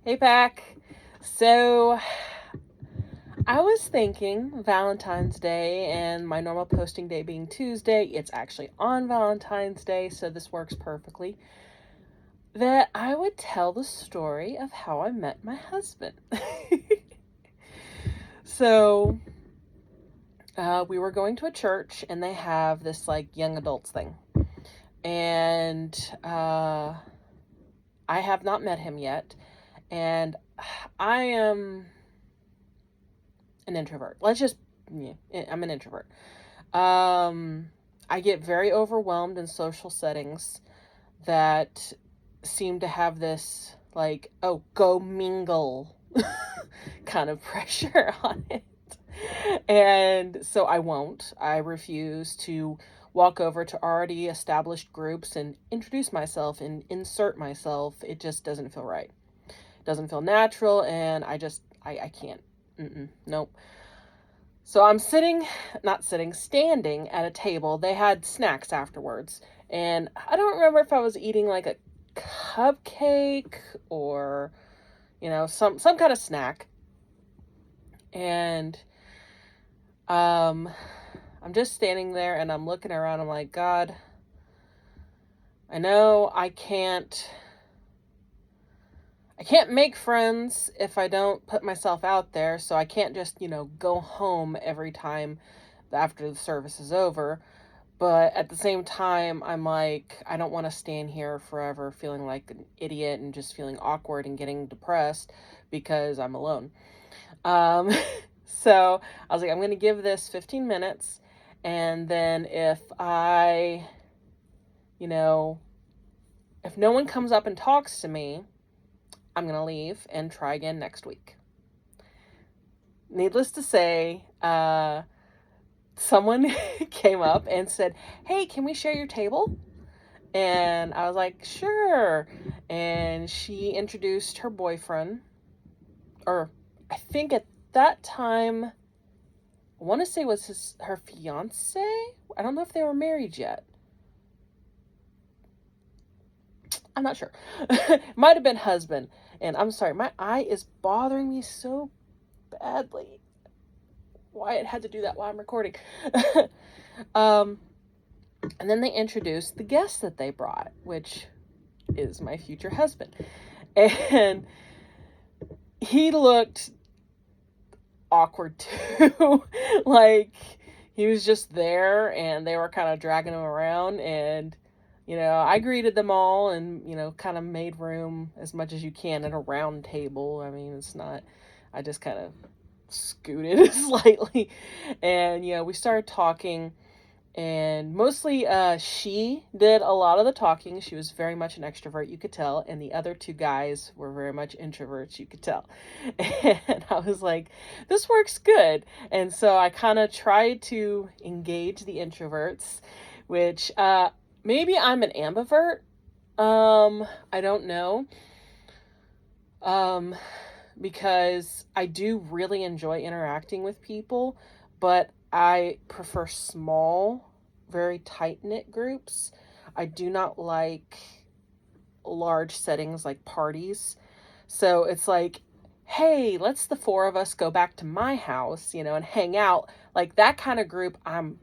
Hey, Pack. So, I was thinking Valentine's Day and my normal posting day being Tuesday, it's actually on Valentine's Day, so this works perfectly. That I would tell the story of how I met my husband. so, we were going to a church and they have this like young adults thing. And I have not met him yet. And I am an introvert. I'm an introvert. I get very overwhelmed in social settings that seem to have this, like, oh, go mingle kind of pressure on it. And so I won't. I refuse to walk over to already established groups and introduce myself and insert myself. It just doesn't feel right. It doesn't feel natural, and I can't. Nope. So I'm standing at a table. They had snacks afterwards. And I don't remember if I was eating like a cupcake or, some kind of snack. And I'm just standing there and I'm looking around. I'm like, God, I know I can't make friends if I don't put myself out there, so I can't just, go home every time after the service is over. But at the same time, I'm like, I don't want to stand here forever feeling like an idiot and just feeling awkward and getting depressed because I'm alone. Um, so I was like, I'm going to give this 15 minutes. And then if if no one comes up and talks to me, I'm going to leave and try again next week. Needless to say, someone came up and said, hey, can we share your table? And I was like, sure. And she introduced her boyfriend, or I think at that time, I want to say was her fiance. I don't know if they were married yet. I'm not sure. Might have been husband. And I'm sorry, my eye is bothering me so badly. Wyatt had to do that while I'm recording. And then they introduced the guest that they brought, which is my future husband. And he looked awkward too. Like, he was just there and they were kind of dragging him around. And, I greeted them all and, kind of made room as much as you can at a round table. I mean, I just kind of scooted slightly. And, we started talking. And mostly she did a lot of the talking. She was very much an extrovert, you could tell. And the other two guys were very much introverts, you could tell. And I was like, this works good. And so I kind of tried to engage the introverts, which maybe I'm an ambivert. I don't know. Because I do really enjoy interacting with people, but I prefer small, very tight-knit groups. I do not like large settings like parties. So it's like, hey, let's the four of us go back to my house, and hang out. Like that kind of group I'm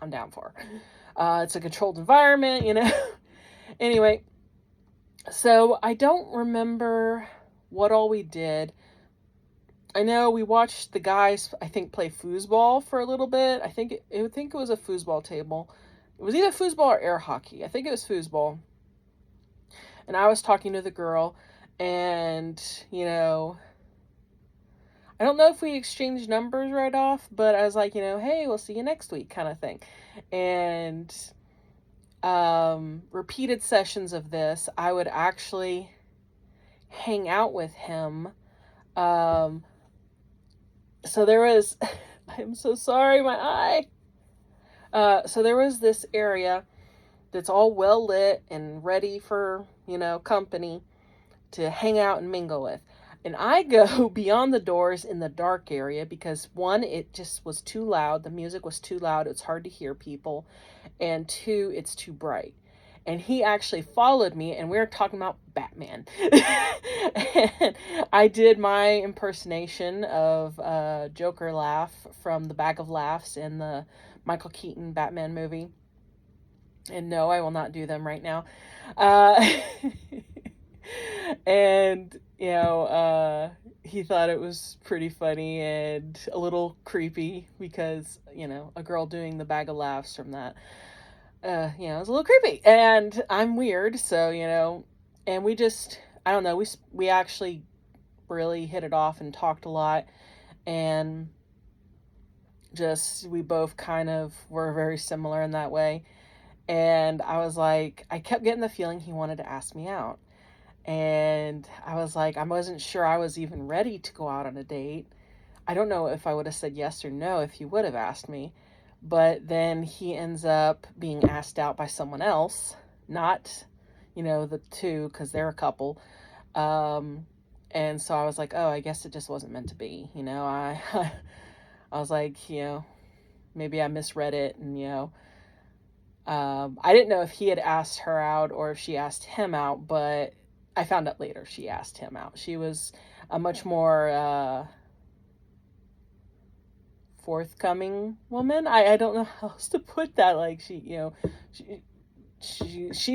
down for. It's a controlled environment, Anyway, so I don't remember what all we did. I know we watched the guys, I think, play foosball for a little bit. I think it was a foosball table. It was either foosball or air hockey. I think it was foosball. And I was talking to the girl, and, I don't know if we exchanged numbers right off, but I was like, hey, we'll see you next week kind of thing. And repeated sessions of this, I would actually hang out with him. So there was, I'm so sorry, my eye. So there was this area that's all well lit and ready for, company to hang out and mingle with. And I go beyond the doors in the dark area because one, it just was too loud. The music was too loud. It's hard to hear people. And two, it's too bright. and he actually followed me, and we were talking about Batman. And I did my impersonation of Joker laugh from the Bag of Laughs in the Michael Keaton Batman movie. And no, I will not do them right now. Uh, and, he thought it was pretty funny and a little creepy because, a girl doing the Bag of Laughs from that, it was a little creepy. And I'm weird, so, and I don't know, we actually really hit it off and talked a lot. And we both kind of were very similar in that way. And I was like, I kept getting the feeling he wanted to ask me out. And I was like, I wasn't sure I was even ready to go out on a date. I don't know if I would have said yes or no if he would have asked me. But then he ends up being asked out by someone else, not, the two, because they're a couple. And so I was like, oh, I guess it just wasn't meant to be. I was like, maybe I misread it. And, I didn't know if he had asked her out or if she asked him out, but I found out later she asked him out. She was a much more forthcoming woman. I don't know how else to put that. Like she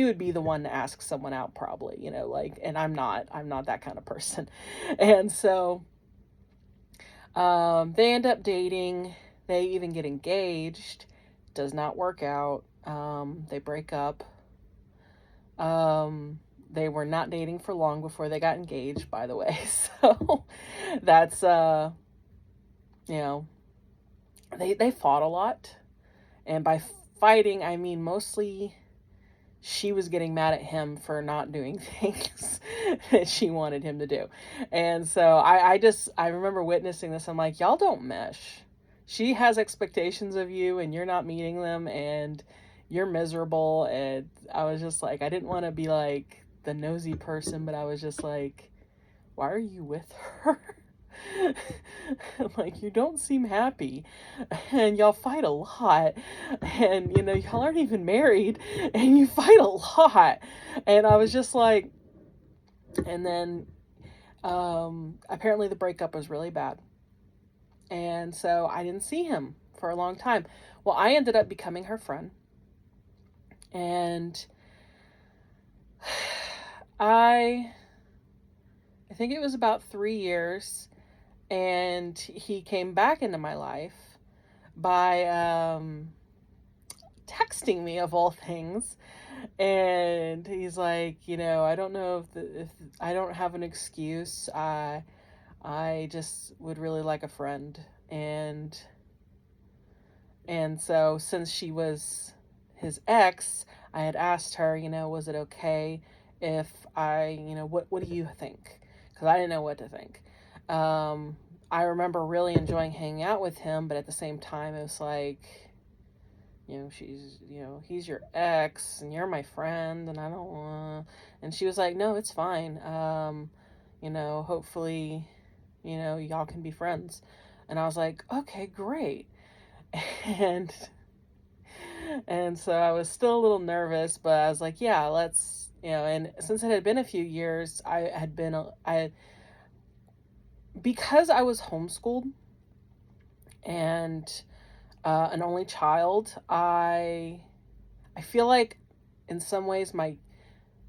would be the one to ask someone out probably, and I'm not that kind of person. And so they end up dating. They even get engaged. Does not work out. They break up. They were not dating for long before they got engaged, by the way. So that's, they fought a lot. And by fighting, I mean mostly she was getting mad at him for not doing things that she wanted him to do. And so I remember witnessing this. I'm like, y'all don't mesh. She has expectations of you and you're not meeting them, and you're miserable. And I was just like, I didn't want to be like the nosy person, but I was just like, why are you with her? Like, you don't seem happy, and y'all fight a lot, and y'all aren't even married, and you fight a lot. And I was just like, and then apparently the breakup was really bad, and so I didn't see him for a long time. Well, I ended up becoming her friend, and I think it was about 3 years, and he came back into my life by texting me, of all things. And he's like, I don't know if I don't have an excuse. I just would really like a friend. And so since she was his ex, I had asked her, was it okay if I, what do you think? Because I didn't know what to think. I remember really enjoying hanging out with him, but at the same time, it was like, he's your ex and you're my friend, and I don't want. And she was like, no, it's fine. Hopefully, y'all can be friends. And I was like, okay, great. And so I was still a little nervous, but I was like, yeah, let's, and since it had been a few years, because I was homeschooled and an only child, I feel like in some ways my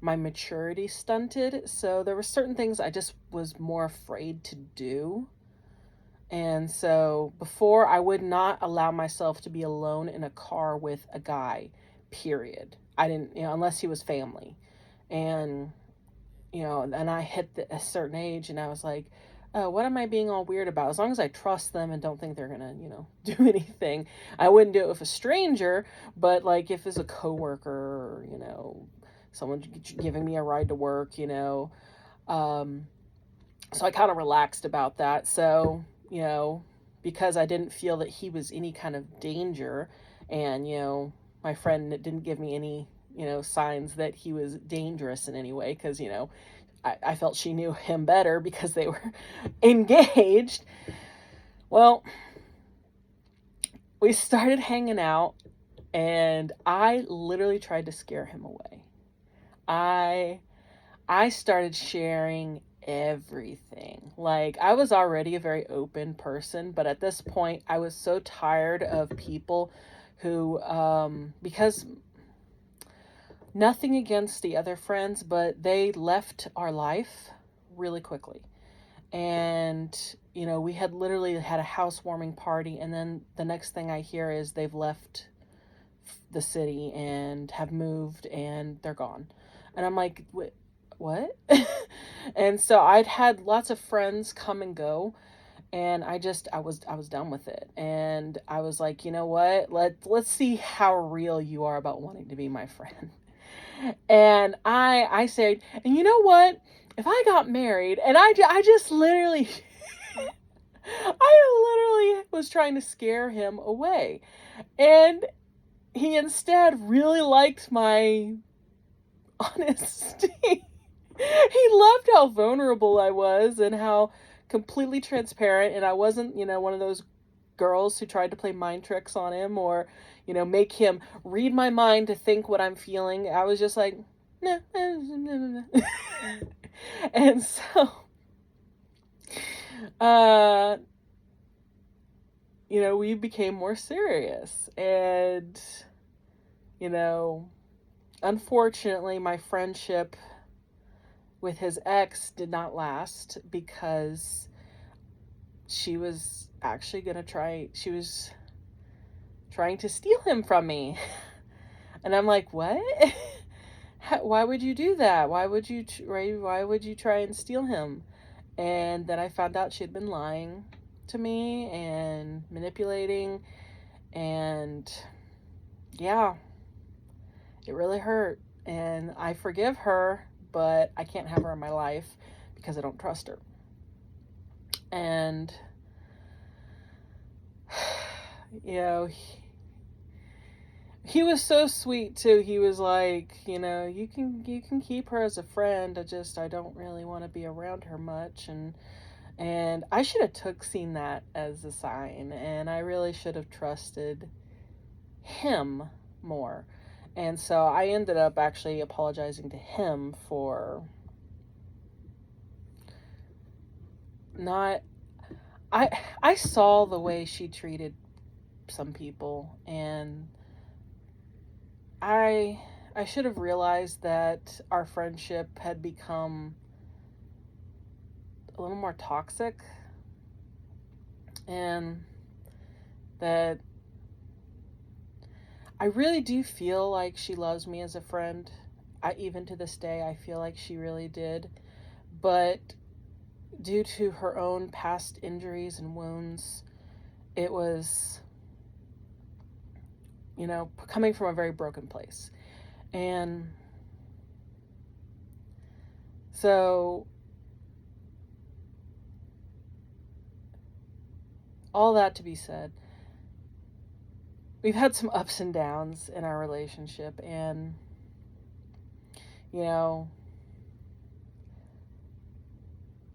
maturity stunted. So there were certain things I just was more afraid to do. And so before, I would not allow myself to be alone in a car with a guy, period. I didn't, unless he was family. And, and I hit a certain age, and I was like, what am I being all weird about? As long as I trust them and don't think they're going to, do anything. I wouldn't do it with a stranger, but like if it's a coworker or, someone giving me a ride to work, so I kind of relaxed about that. So, because I didn't feel that he was any kind of danger, and, my friend didn't give me any, signs that he was dangerous in any way, because, I felt she knew him better because they were engaged. Well, we started hanging out, and I literally tried to scare him away. I I started sharing everything. Like, I was already a very open person, but at this point, I was so tired of people who, because nothing against the other friends, but they left our life really quickly. And, we had literally had a housewarming party, and then the next thing I hear is they've left the city and have moved and they're gone. And I'm like, what? And so I'd had lots of friends come and go, and I was done with it. And I was like, you know what? Let's see how real you are about wanting to be my friend. And I said, and you know what? If I got married, and I just literally I literally was trying to scare him away. And he instead really liked my honesty. He loved how vulnerable I was and how completely transparent, and I wasn't, one of those girls who tried to play mind tricks on him or, make him read my mind to think what I'm feeling. I was just like, nah. And so, uh, we became more serious. And, you know, unfortunately, my friendship with his ex did not last because she was actually she was trying to steal him from me. And I'm like, what? Why would you do that? Why would you try and steal him? And then I found out she had been lying to me and manipulating, and yeah, it really hurt. And I forgive her, but I can't have her in my life because I don't trust her. And he was so sweet too. He was like, you can keep her as a friend. I don't really want to be around her much. And I should have seen that as a sign, and I really should have trusted him more. And so I ended up actually apologizing to him for not I saw the way she treated some people, and I should have realized that our friendship had become a little more toxic, and that I really do feel like she loves me as a friend. Even to this day, I feel like she really did. But due to her own past injuries and wounds, it was, coming from a very broken place. And so, all that to be said, we've had some ups and downs in our relationship, and,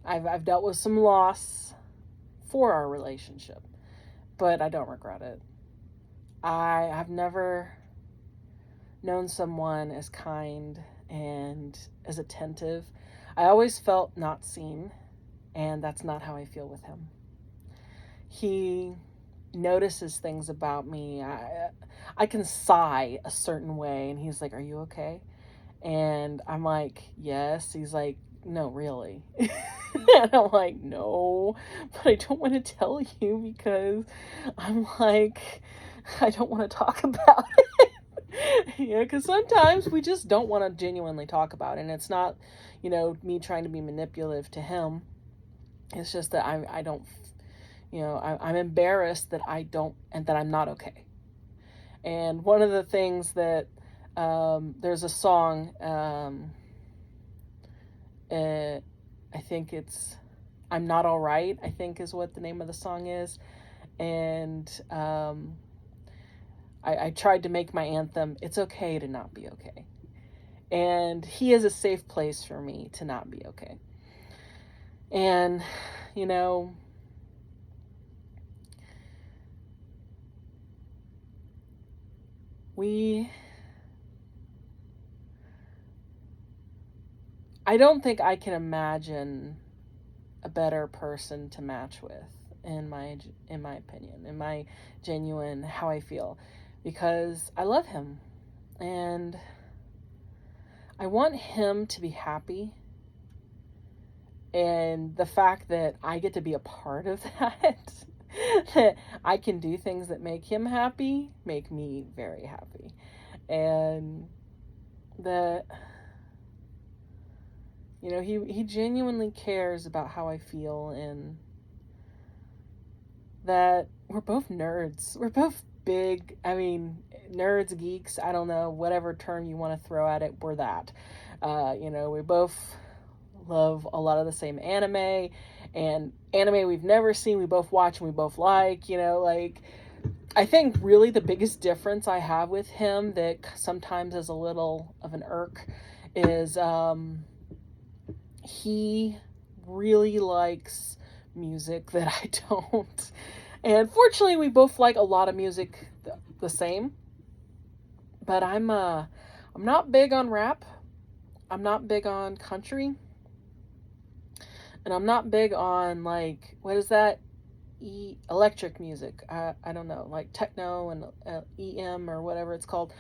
I've dealt with some loss for our relationship, but I don't regret it. I have never known someone as kind and as attentive. I always felt not seen, and that's not how I feel with him. He notices things about me. I can sigh a certain way, and he's like, "Are you okay?" And I'm like, "Yes." He's like, "No, really." And I'm like, "No, but I don't want to tell you because I'm like, I don't want to talk about it." Because sometimes we just don't want to genuinely talk about it. And it's not, me trying to be manipulative to him. It's just that I don't, I'm embarrassed that I don't, and that I'm not okay. And one of the things that, there's a song, I think it's I'm Not All Right, I think is what the name of the song is. And I tried to make my anthem, "It's okay to not be okay." And he is a safe place for me to not be okay. And, you know, we I don't think I can imagine a better person to match with, in my opinion, in my genuine how I feel, because I love him and I want him to be happy, and the fact that I get to be a part of that, that I can do things that make him happy, make me very happy. And that, you know, he genuinely cares about how I feel, and that we're both nerds. We're both big, I mean, nerds, geeks, I don't know, whatever term you want to throw at it, we're that. You know, we both love a lot of the same anime, and anime we've never seen, we both watch and we both like, you know, like, I think really the biggest difference I have with him that sometimes is a little of an irk is he really likes music that I don't. And fortunately, we both like a lot of music the same. But I'm not big on rap. I'm not big on country. And I'm not big on, like, what is that? Electric music. I don't know, like techno and EM or whatever it's called.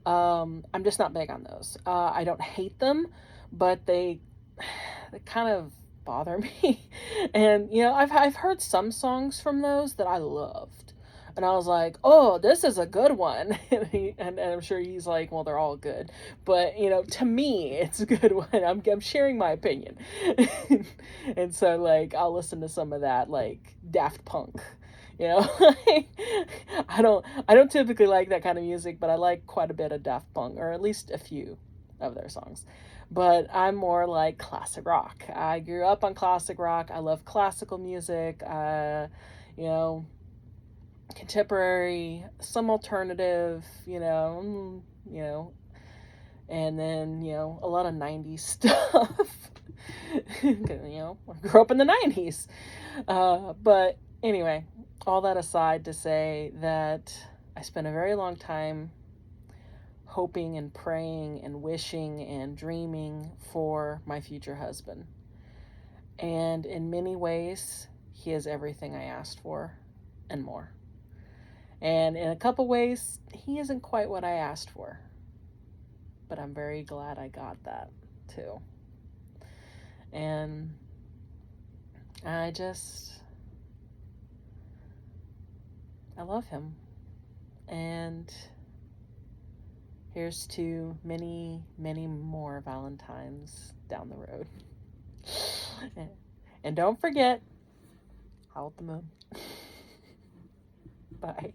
I'm just not big on those. I don't hate them, but they kind of bother me. And you know, I've heard some songs from those that I loved, and I was like, oh, this is a good one. And I'm sure he's like, well, they're all good, but you know, to me, it's a good one. I'm sharing my opinion. And so like I'll listen to some of that, like Daft Punk. You know, I don't typically like that kind of music, but I like quite a bit of Daft Punk, or at least a few of their songs. But I'm more like classic rock. I grew up on classic rock. I love classical music. You know, contemporary, some alternative. You know, and then you know a lot of '90s stuff. You know, I grew up in the '90s. But anyway, all that aside to say that I spent a very long time hoping and praying and wishing and dreaming for my future husband. And in many ways, he is everything I asked for and more. And in a couple ways, he isn't quite what I asked for. But I'm very glad I got that too. And I love him. And here's to many, many more Valentines down the road. And don't forget, howl at the moon. Bye.